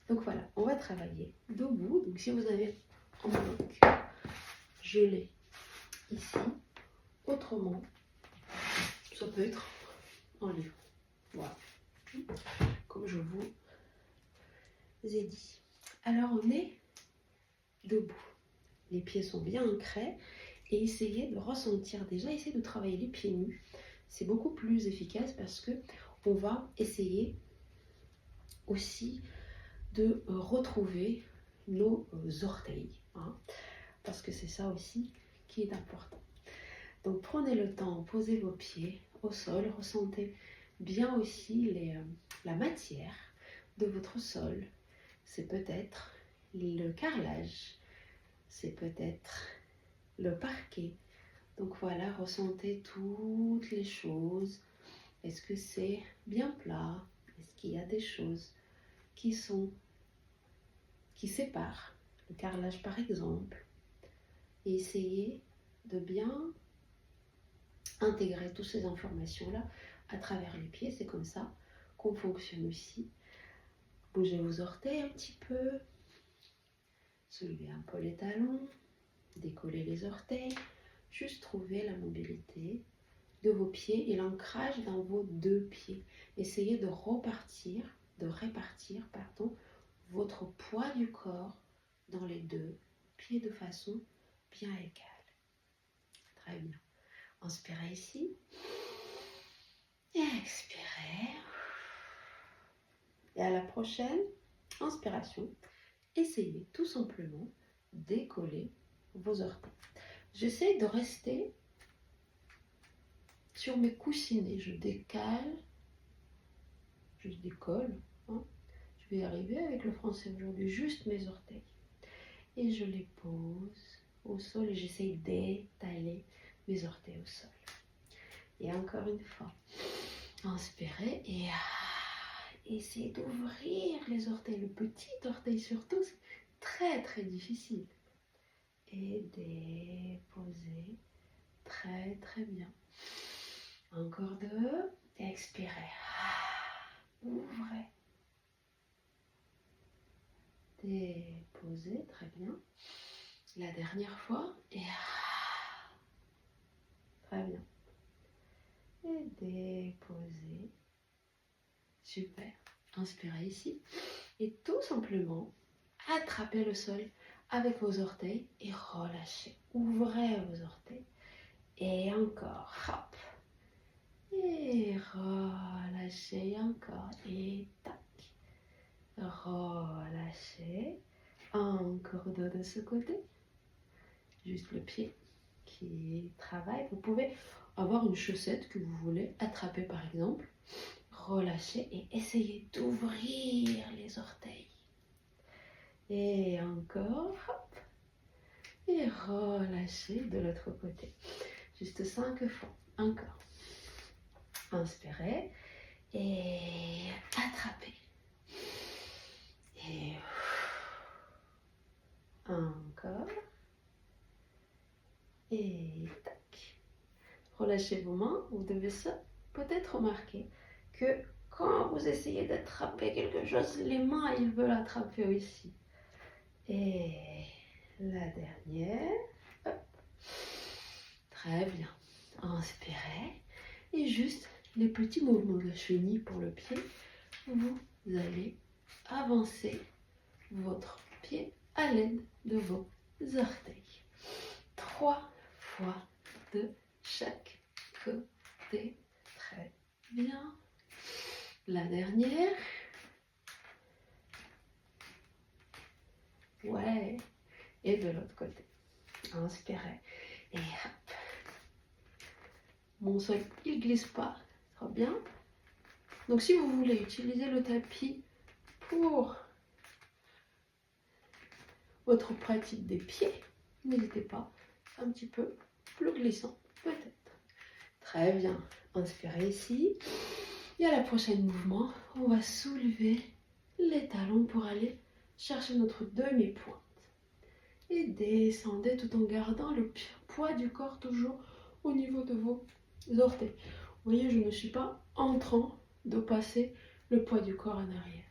Donc voilà, on va travailler debout. Donc si vous avez un bloc, je l'ai ici. Autrement, ça peut être en livre. Voilà, comme je vous ai dit. Alors on est debout. Les pieds sont bien ancrés et essayez de ressentir déjà, essayez de travailler les pieds nus. C'est beaucoup plus efficace parce que on va essayer aussi de retrouver nos orteils, hein, parce que c'est ça aussi qui est important. Donc prenez le temps, posez vos pieds au sol, ressentez bien aussi la matière de votre sol. C'est peut-être le carrelage, c'est peut-être le parquet. Donc voilà, ressentez toutes les choses. Est-ce que c'est bien plat? Est-ce qu'il y a des choses qui séparent le carrelage par exemple? Et essayez de bien intégrer toutes ces informations-là à travers les pieds. C'est comme ça qu'on fonctionne aussi. Bougez vos orteils un petit peu. Soulevez un peu les talons. Décollez les orteils. Juste trouver la mobilité de vos pieds et l'ancrage dans vos deux pieds. Essayez de répartir votre poids du corps dans les deux pieds de façon bien égale. Très bien. Inspirez ici. Et expirez. Et à la prochaine inspiration, essayez tout simplement d'écoller vos orteils. J'essaie de rester sur mes coussinets. Je décale, je décolle. Hein. Je vais y arriver avec le français aujourd'hui, juste mes orteils. Et je les pose au sol et j'essaie d'étaler mes orteils au sol. Et encore une fois, inspirez et essayez d'ouvrir les orteils. Le petit orteil surtout, c'est très très difficile. Et déposez très très bien. Encore deux. Expirez. Ouvrez. Déposez très bien. La dernière fois. Et très bien. Et déposez. Super. Inspirez ici. Et tout simplement, attrapez le sol avec vos orteils et relâchez. Ouvrez vos orteils. Et encore. Hop. Et relâchez encore. Et tac. Relâchez. Encore deux de ce côté. Juste le pied qui travaille. Vous pouvez avoir une chaussette que vous voulez attraper par exemple. Relâchez et essayez d'ouvrir les orteils. Et encore, hop. Et relâchez de l'autre côté. Juste 5 fois. Encore. Inspirez et attrapez. Et encore. Et tac. Relâchez vos mains. Vous devez peut-être remarquer que quand vous essayez d'attraper quelque chose, les mains, ils veulent attraper aussi. Et la dernière. Hop. Très bien. Inspirez. Et juste les petits mouvements de chenille pour le pied. Vous allez avancer votre pied à l'aide de vos orteils. 3 fois de chaque côté. Très bien. La dernière. Ouais. Et de l'autre côté. Inspirez. Et hop. Mon sol, il glisse pas. Très bien. Donc si vous voulez utiliser le tapis pour votre pratique des pieds, n'hésitez pas. Un petit peu plus glissant, peut-être. Très bien. Inspirez ici. Et à la prochaine mouvement, on va soulever les talons pour aller chercher notre demi-pointe. Et descendez tout en gardant le poids du corps toujours au niveau de vos orteils. Vous voyez, je ne suis pas en train de passer le poids du corps en arrière.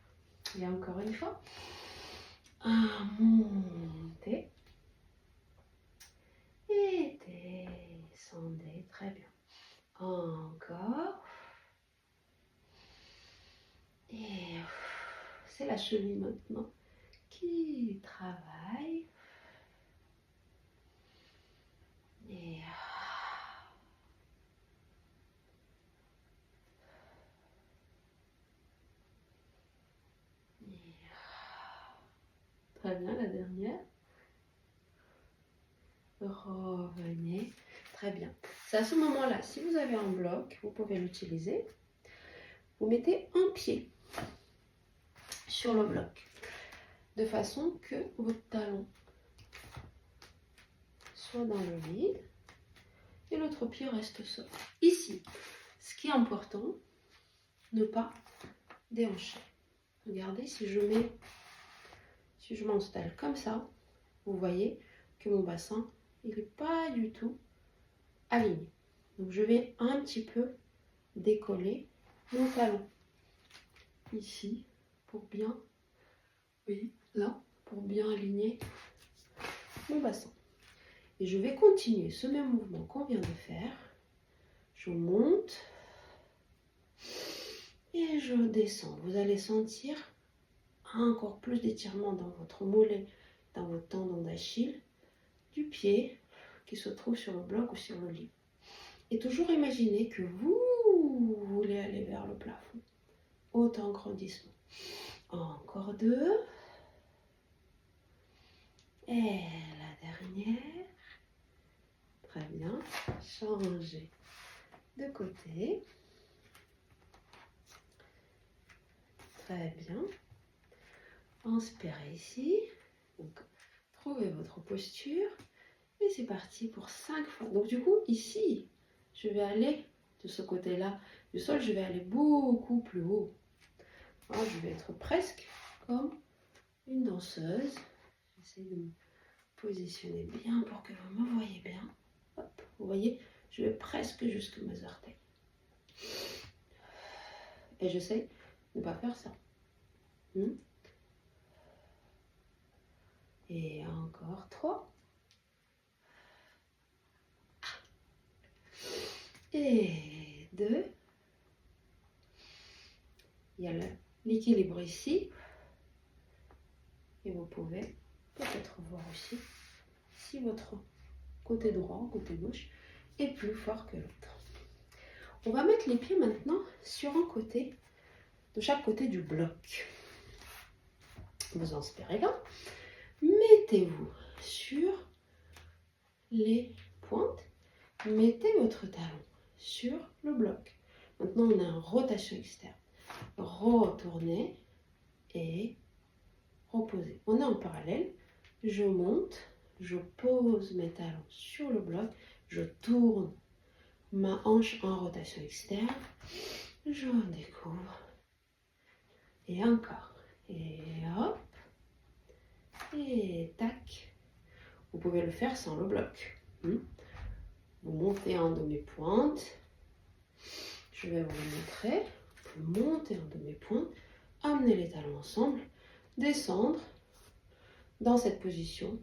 Et encore une fois. Montez. Et descendez. Très bien. Encore. Et c'est la cheville maintenant qui travaille. Et très bien, la dernière. Revenez. Très bien. C'est à ce moment-là, si vous avez un bloc, vous pouvez l'utiliser. Vous mettez un pied sur le bloc, de façon que votre talon soit dans le vide et l'autre pied reste seul. Ici, ce qui est important, ne pas déhancher. Regardez, si je m'installe comme ça, vous voyez que mon bassin, il n'est pas du tout aligné. Donc je vais un petit peu décoller mon talon ici pour bien, oui, là, pour bien aligner mon bassin. Et je vais continuer ce même mouvement qu'on vient de faire. Je monte et je descends. Vous allez sentir encore plus d'étirement dans votre mollet, dans votre tendon d'Achille, du pied qui se trouve sur le bloc ou sur le lit. Et toujours imaginez que vous voulez aller vers le plafond. Autant grandissement. Encore 2. Et la dernière. Très bien. Changez de côté. Très bien. Inspirez ici. Donc, trouvez votre posture. Et c'est parti pour 5 fois. Donc du coup, ici, je vais aller de ce côté-là du sol, je vais aller beaucoup plus haut. Alors, je vais être presque comme une danseuse. J'essaie de me positionner bien pour que vous me voyez bien. Hop, vous voyez, je vais presque jusque mes orteils. Et j'essaie de ne pas faire ça. Et encore 3. Et 2. Il y a l'équilibre ici. Et vous pouvez peut-être voir aussi si votre côté droit, côté gauche est plus fort que l'autre. On va mettre les pieds maintenant sur un côté, de chaque côté du bloc. Vous inspirez là. Mettez-vous sur les pointes. Mettez votre talon sur le bloc. Maintenant, on a une rotation externe. Retournez et reposez. On est en parallèle. Je monte, je pose mes talons sur le bloc, je tourne ma hanche en rotation externe, je découvre. Et encore. Et hop. Et tac. Vous pouvez le faire sans le bloc. Vous montez en demi-pointe. Je vais vous le montrer. Vous montez en demi-pointe. Amenez les talons ensemble. Descendre dans cette position.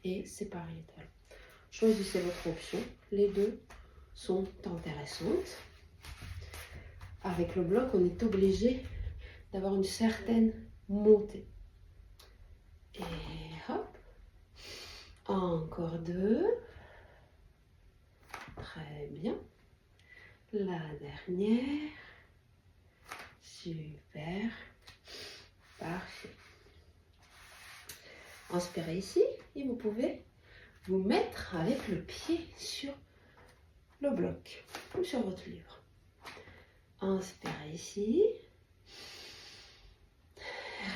Et séparer les talons. Choisissez votre option. Les deux sont intéressantes. Avec le bloc, on est obligé d'avoir une certaine montée. Et hop. Encore 2. Très bien. La dernière. Super. Parfait. Inspirez ici et vous pouvez vous mettre avec le pied sur le bloc ou sur votre livre. Inspirez ici.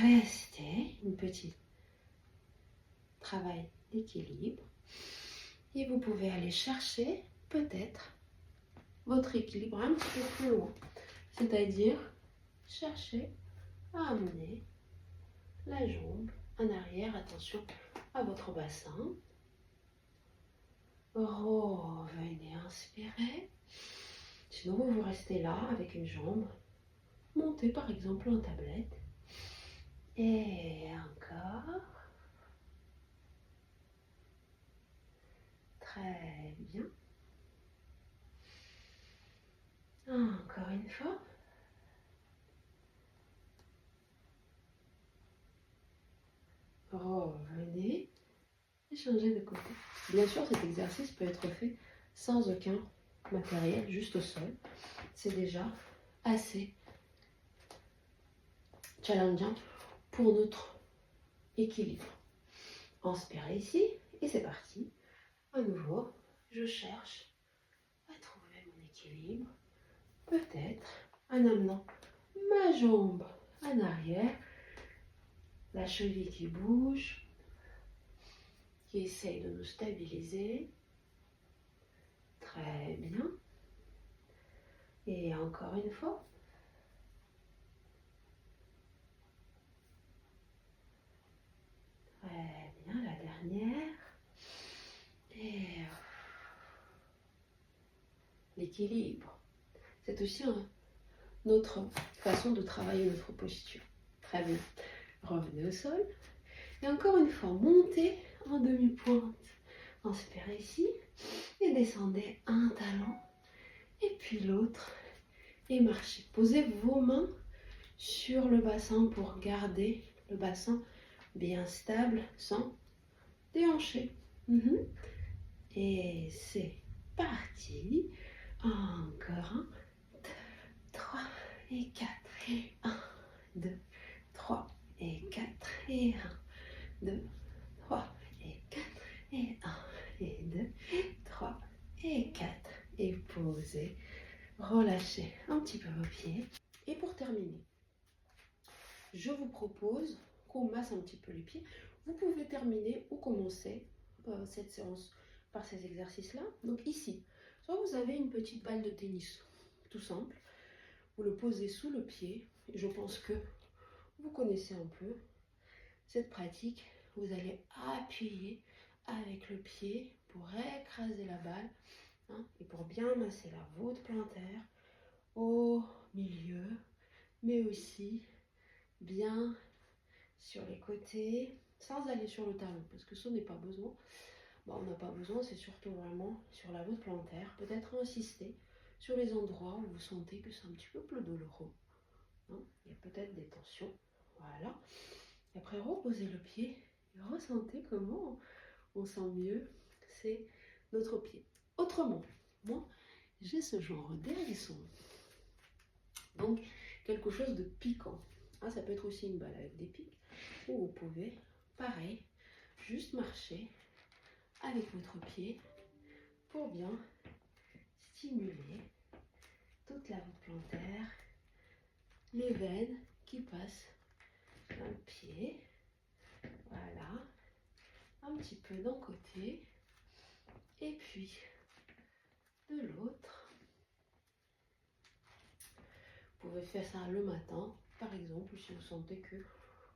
Restez une petite travail d'équilibre. Et vous pouvez aller chercher peut-être votre équilibre un petit peu plus loin. C'est-à-dire chercher à amener la jambe en arrière. Attention à votre bassin. Revenez, inspirez. Sinon, vous restez là avec une jambe. Montez par exemple en tablette. Et encore. Très bien. Encore une fois. Revenez et changez de côté. Bien sûr, cet exercice peut être fait sans aucun matériel, juste au sol. C'est déjà assez challengeant pour notre équilibre. Inspirez ici et c'est parti. À nouveau, je cherche à trouver mon équilibre. Peut-être en amenant ma jambe en arrière, la cheville qui bouge, qui essaye de nous stabiliser. Très bien. Et encore une fois. Très bien, la dernière. Et l'équilibre. C'est aussi notre façon de travailler notre posture. Très bien. Revenez au sol. Et encore une fois, montez en demi-pointe. Inspirez ici et descendez un talon et puis l'autre et marchez. Posez vos mains sur le bassin pour garder le bassin bien stable sans déhancher. Et c'est parti. Encore 1, 2, 3 et 4. Et 1, 2, 3 et 4. Et 1, 2, 3 et 4. Et 1, et 2, 3 et 4. Et posez. Relâchez un petit peu vos pieds. Et pour terminer, je vous propose qu'on masse un petit peu les pieds. Vous pouvez terminer ou commencer cette séance par ces exercices-là. Donc ici, soit vous avez une petite balle de tennis, tout simple. Vous le posez sous le pied. Et je pense que vous connaissez un peu cette pratique. Vous allez appuyer avec le pied pour écraser la balle et pour bien masser la voûte plantaire au milieu, mais aussi bien sur les côtés, sans aller sur le talon, parce que ce n'est pas besoin. Bon, on n'a pas besoin, c'est surtout vraiment sur la voûte plantaire. Peut-être insister sur les endroits où vous sentez que c'est un petit peu plus douloureux. Il y a peut-être des tensions. Voilà. Et après, reposez le pied et ressentez comment on sent mieux. C'est notre pied. Autrement, moi, j'ai ce genre d'hérisson. Donc, quelque chose de piquant. Ça peut être aussi une balle avec des pics. Ou vous pouvez, pareil, juste marcher avec votre pied pour bien stimuler toute la voûte plantaire, les veines qui passent dans le pied. Voilà. Un petit peu d'un côté et puis de l'autre. Vous pouvez faire ça le matin, par exemple, si vous sentez que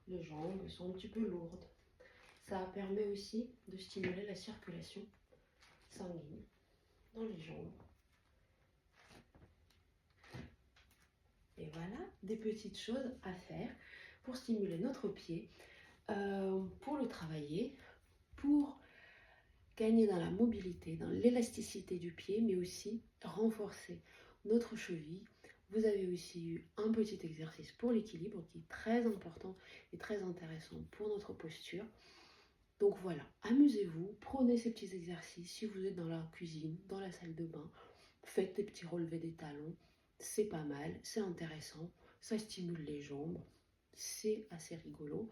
les jambes sont un petit peu lourdes. Ça permet aussi de stimuler la circulation sanguine dans les jambes. Et voilà, des petites choses à faire pour stimuler notre pied, pour le travailler, pour gagner dans la mobilité, dans l'élasticité du pied, mais aussi renforcer notre cheville. Vous avez aussi eu un petit exercice pour l'équilibre qui est très important et très intéressant pour notre posture. Donc voilà, amusez-vous, prenez ces petits exercices. Si vous êtes dans la cuisine, dans la salle de bain, faites des petits relevés des talons. C'est pas mal, c'est intéressant, ça stimule les jambes, c'est assez rigolo.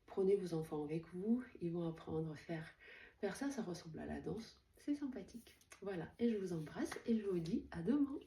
Prenez vos enfants avec vous, ils vont apprendre à faire ça, ça ressemble à la danse, c'est sympathique. Voilà, et je vous embrasse et je vous dis à demain.